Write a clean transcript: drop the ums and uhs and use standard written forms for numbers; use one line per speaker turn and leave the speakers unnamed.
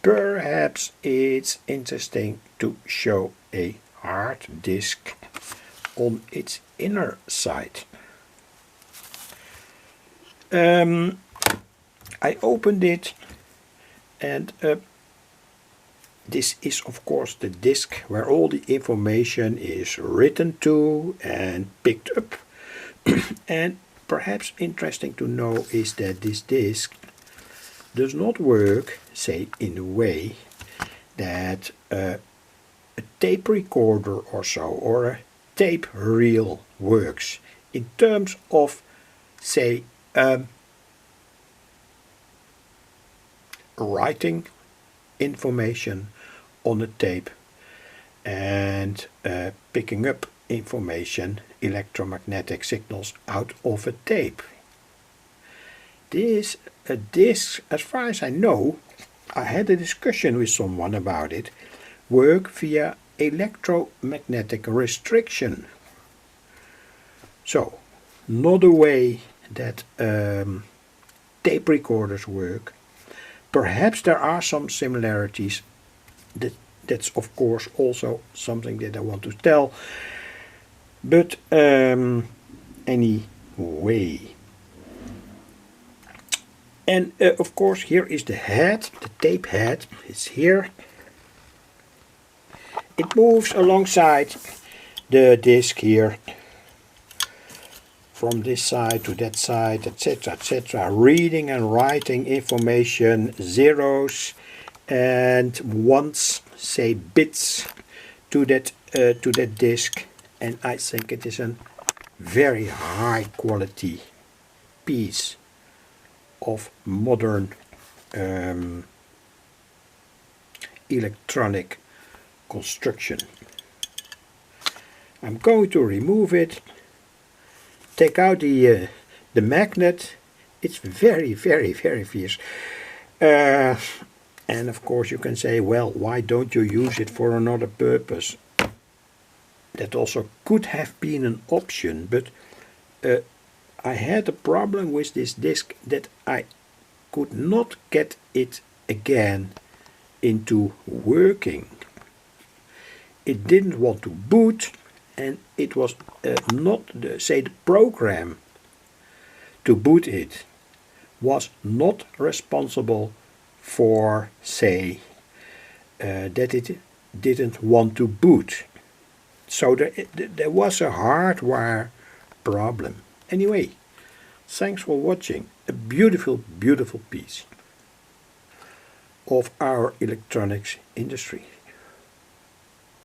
perhaps it's interesting to show a hard disk on its inner side. I opened it, and this is of course the disk where all the information is written to and picked up. And perhaps interesting to know is that this disk does not work, say, in a way that a tape recorder or so, or a tape reel works in terms of, say, writing information on a tape and picking up information, electromagnetic signals out of a tape. This disk, as far as I know, I had a discussion with someone about it, work via electromagnetic restriction. So, not the way that tape recorders work. Perhaps there are some similarities. That's of course also something that I want to tell. But anyway. And of course here is the head, the tape head. It's here. It moves alongside the disc here, from this side to that side, etc., etc., reading and writing information, zeros and ones, say bits, to that disk. And I think it is a very high quality piece of modern electronic construction. I'm going to remove it, take out the magnet. It's very, very, very fierce. And of course you can say, well, why don't you use it for another purpose? That also could have been an option, but I had a problem with this disk that I could not get it again into working. It didn't want to boot, and it was not, the program to boot it was not responsible for, say, that it didn't want to boot. So there was a hardware problem. Anyway, thanks for watching. A beautiful, beautiful piece of our electronics industry.